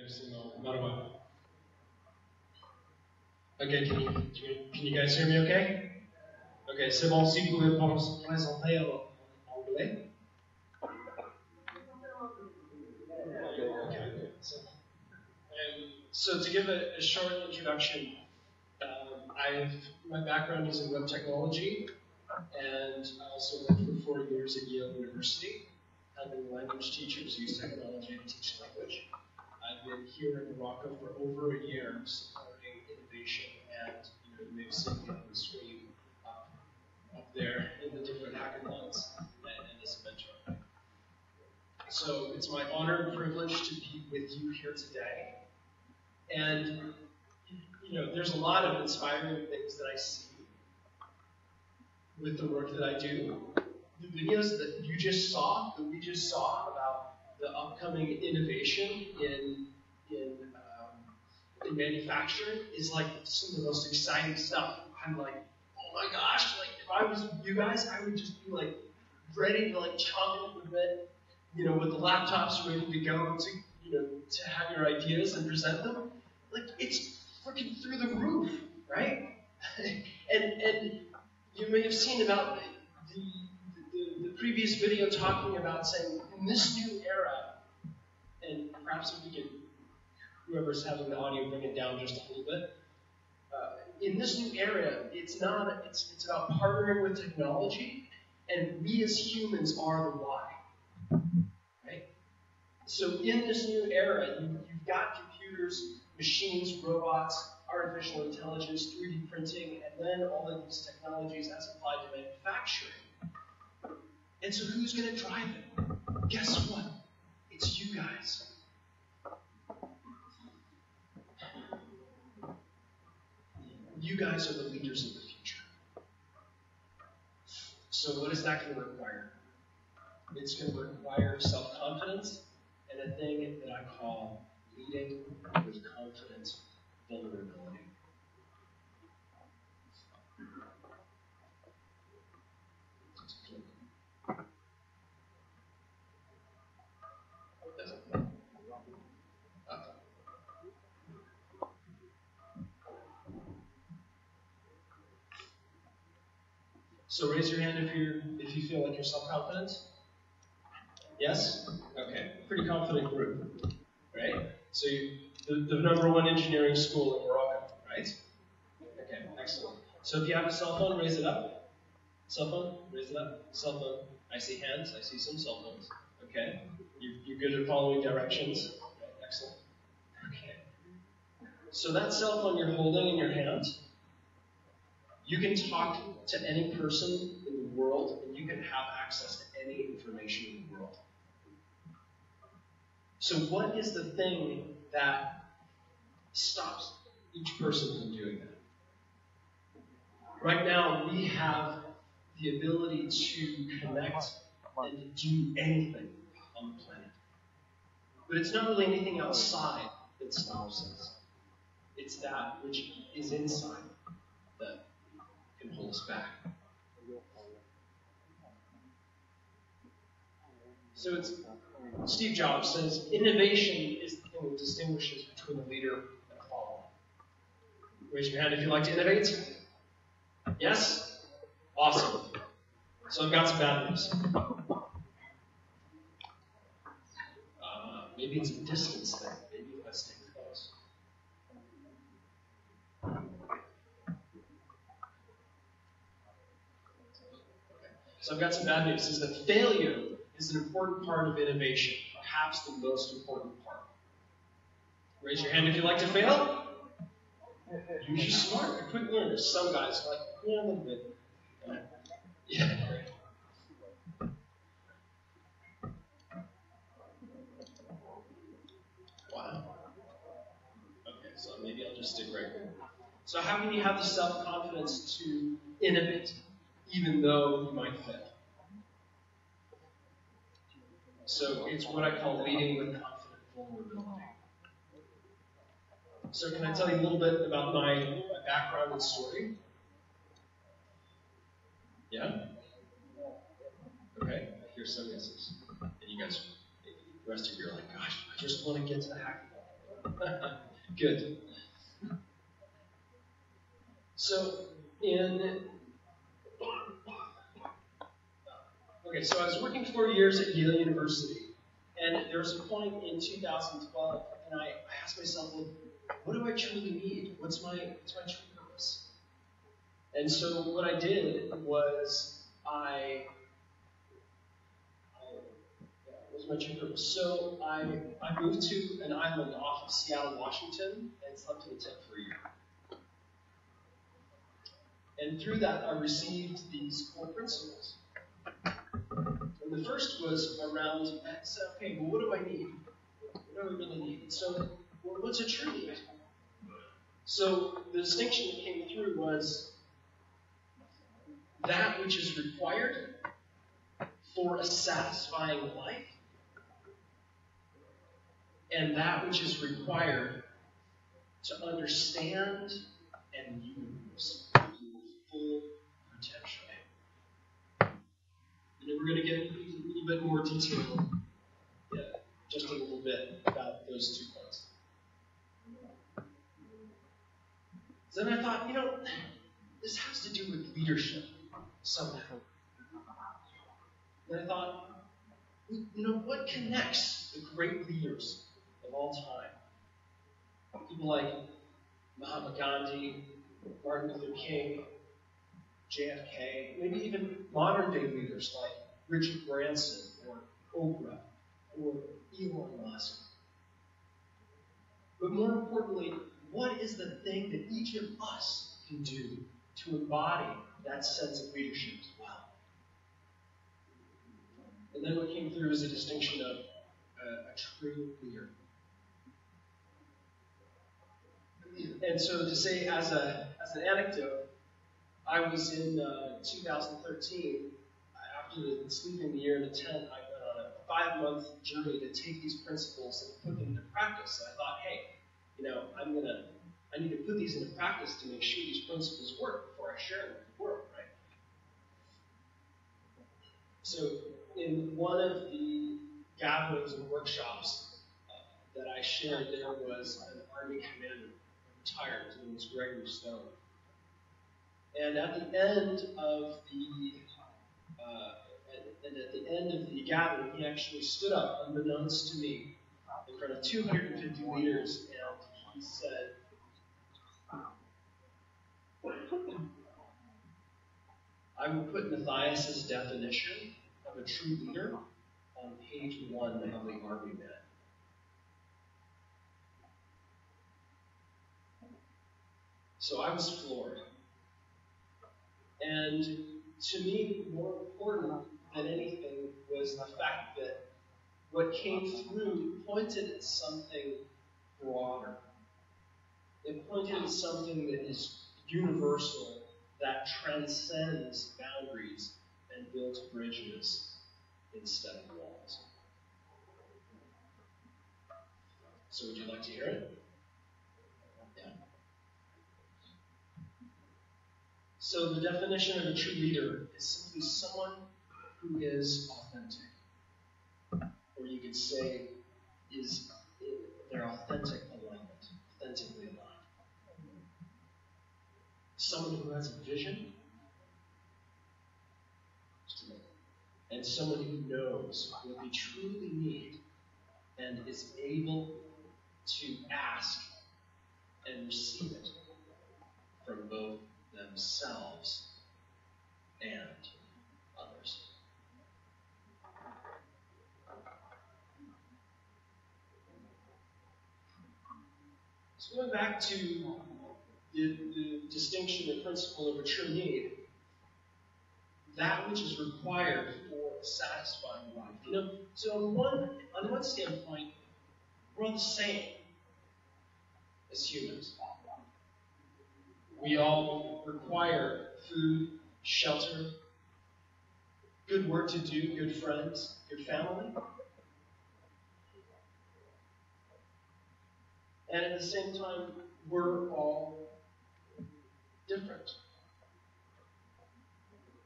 Merci, Marwa. Okay, can you guys hear me okay? Okay, c'est bon, si vous pouvez présenter en anglais. Okay. So to give a short introduction, my background is in web technology, and I also worked for 4 years at Yale University, helping language teachers use technology to teach language. I've been here in Morocco for over a year supporting innovation, and you may have seen me on the screen up there in the different hackathons and as a mentor. So it's my honor and privilege to be with you here today. And there's a lot of inspiring things that I see with the work that I do. The videos that we just saw about the upcoming innovation in manufacturing is like some of the most exciting stuff. I'm like, oh my gosh, like if I was you guys, I would just be like ready to like chomp at the bit, with the laptops ready to go to have your ideas and present them. Like it's freaking through the roof, right? and you may have seen about the previous video talking about saying in this new era, and perhaps if we can, whoever's having the audio, bring it down just a little bit. In this new era, it's about partnering with technology, and we as humans are the why, right? So in this new era, you've got computers, machines, robots, artificial intelligence, 3D printing, and then all of these technologies as applied to manufacturing. And so who's going to drive it? Guess what? It's you guys. You guys are the leaders of the future. So what is that going to require? It's going to require self-confidence and a thing that I call leading with confident vulnerability. So raise your hand if you feel like you're self-confident. Yes? Okay. Pretty confident group, right? So the number one engineering school in Morocco, right? Okay, excellent. So if you have a cell phone, raise it up. Cell phone, raise it up. Cell phone. I see hands. I see some cell phones. Okay. You're good at following directions. Okay, excellent. Okay. So that cell phone you're holding in your hand, you can talk to any person in the world, and you can have access to any information in the world. So what is the thing that stops each person from doing that? Right now, we have the ability to connect and do anything on the planet. But it's not really anything outside that stops us. It's that which is inside that can hold us back. So Steve Jobs says, innovation is the thing that distinguishes between a leader and a follower. Raise your hand if you'd like to innovate. Yes? Awesome. So I've got some bad news. Maybe it's a distance thing. Maybe if I stay close. So I've got some bad news. Is that failure is an important part of innovation, perhaps the most important part. Raise your hand if you like to fail. You're just smart. You're quick learners. Some guys are like, yeah, a little bit. Yeah, great. Wow. Okay, so maybe I'll just stick right here. So how can you have the self-confidence to innovate, even though you might fail? So it's what I call leading with confident vulnerability. So can I tell you a little bit about my background and story? Yeah? Okay, I hear some yeses. And you guys, the rest of you are like, gosh, I just want to get to the hackathon. Good. So I was working 4 years at Yale University, and there was a point in 2012, and I asked myself, well, what do I truly need? What's my true purpose? And so what I did was my true purpose. So I moved to an island off of Seattle, Washington, and slept in a tent for a year. And through that, I received these core principles. And the first was around, I said, okay, well, what do I need? What do I really need? So, what's a true need? So, the distinction that came through was that which is required for a satisfying life, and that which is required to understand and use your full potential. And we're going to get a little bit more detail, just a little bit, about those 2 points. Then I thought, this has to do with leadership somehow. And I thought, what connects the great leaders of all time? People like Mahatma Gandhi, Martin Luther King, JFK, maybe even modern-day leaders like Richard Branson or Oprah or Elon Musk. But more importantly, what is the thing that each of us can do to embody that sense of leadership as well? And then what came through is a distinction of a true leader. And so to say, as an anecdote, I was in 2013, after sleeping the year in a tent, I went on a 5-month journey to take these principles and put them into practice. And I thought, hey, I need to put these into practice to make sure these principles work before I share them with the world, right? So in one of the gatherings and workshops that I shared, there was an Army commander, retired. His name was Gregory Stone. And at the end of the gathering, he actually stood up, unbeknownst to me, in front of 250 leaders, and he said, I will put Mathias' definition of a true leader on page 1 of the Army Man. So I was floored. And to me, more important than anything was the fact that what came through pointed at something broader. It pointed at something that is universal, that transcends boundaries and builds bridges instead of walls. So would you like to hear it? Yeah. So the definition of a true leader is simply someone who is authentic. Or you could say is their authentic alignment, authentically aligned. Someone who has a vision, and someone who knows what they truly need and is able to ask and receive it from both themselves and others. So going back to the distinction, the principle of a true need, that which is required for a satisfying life. So on one standpoint, we're all the same as humans. We all require food, shelter, good work to do, good friends, good family. And at the same time, we're all different,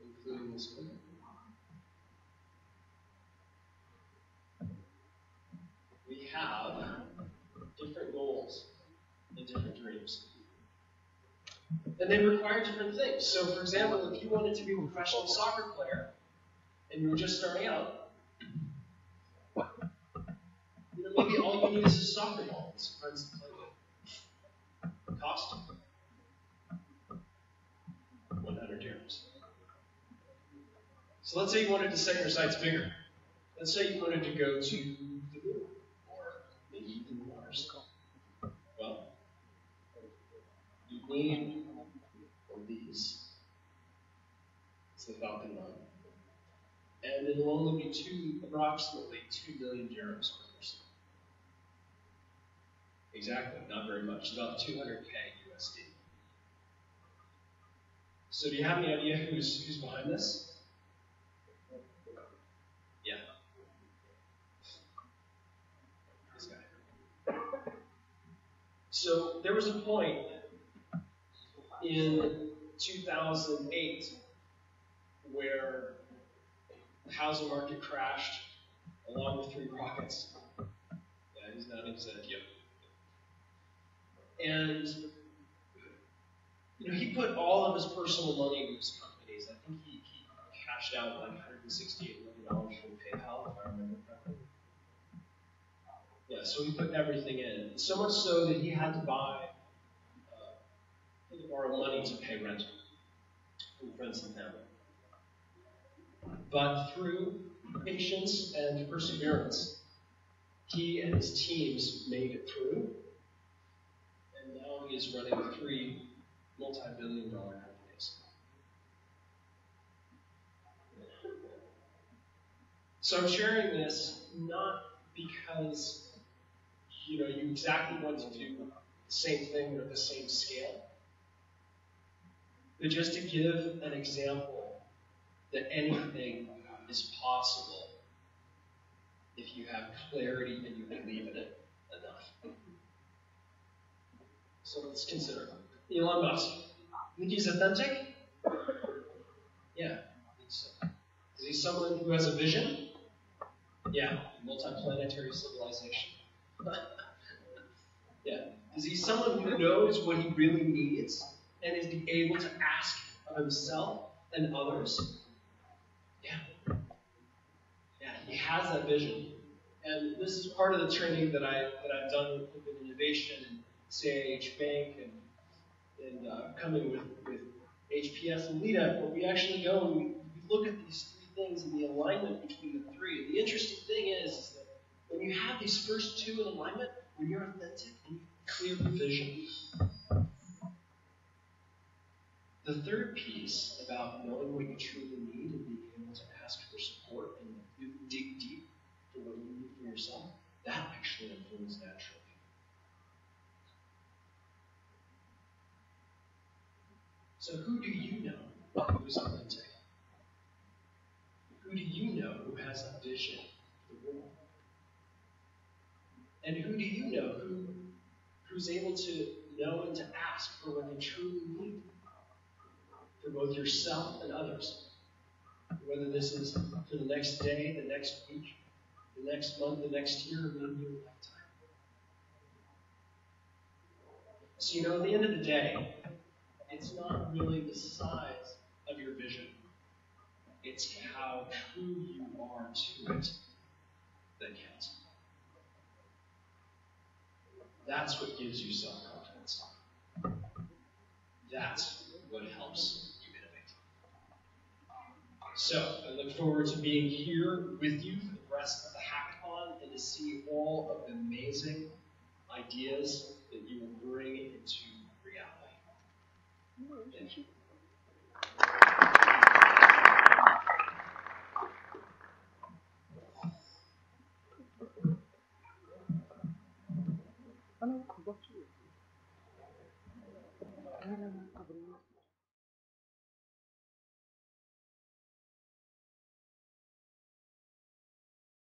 including this one. We have different goals And they require different things. So, for example, if you wanted to be a professional soccer player and you were just starting out, maybe all you need is a soccer ball and some friends to play with. Cost 100 dirhams. So let's say you wanted to set your sights bigger. Let's say you wanted to go to the moon, or maybe even Mars. Well, you need one of these. It's the Falcon 9. And it'll only be approximately 2 million dirhams per person. Exactly, not very much. About 200K USD. So do you have any idea who's behind this? Yeah. This guy. So there was a point in 2008 where the housing market crashed along with 3 rockets. Yeah, he's nodding his head, yep. And he put all of his personal money into his companies. I think he cashed out like $168 million from PayPal, if I remember correctly. Yeah, so he put everything in. So much so that he had to borrow money to pay rent from friends and family. But through patience and perseverance, he and his teams made it through. And now he is running 3 multi-billion-dollar companies. So I'm sharing this not because you exactly want to do the same thing or the same scale, but just to give an example that anything is possible if you have clarity and you believe in it enough. So let's consider Elon Musk. Think he's authentic? Yeah, I think so. Is he someone who has a vision? Yeah, multiplanetary civilization. Yeah. Is he someone who knows what he really needs and is able to ask of himself and others? Yeah. Yeah, he has that vision. And this is part of the training that I've done with innovation and CIH Bank and coming with HPS and LEADUP, where we actually go and we look at these 3 things and the alignment between the 3. And the interesting thing is that when you have these first 2 in alignment, when you're authentic and you have clear vision, the 3rd piece about knowing what you truly need and being able to ask for support and dig deep for what you need for yourself, that actually unfolds naturally. So who do you know who's authentic? Who do you know who has a vision for the world? And who do you know who's able to know and to ask for what they truly need for both yourself and others? Whether this is for the next day, the next week, the next month, the next year, or maybe your lifetime. So, at the end of the day, it's not really the size of your vision. It's how true you are to it that counts. That's what gives you self-confidence. That's what helps you innovate. So, I look forward to being here with you for the rest of the hackathon and to see all of the amazing ideas that you will bring into reality. Thank you.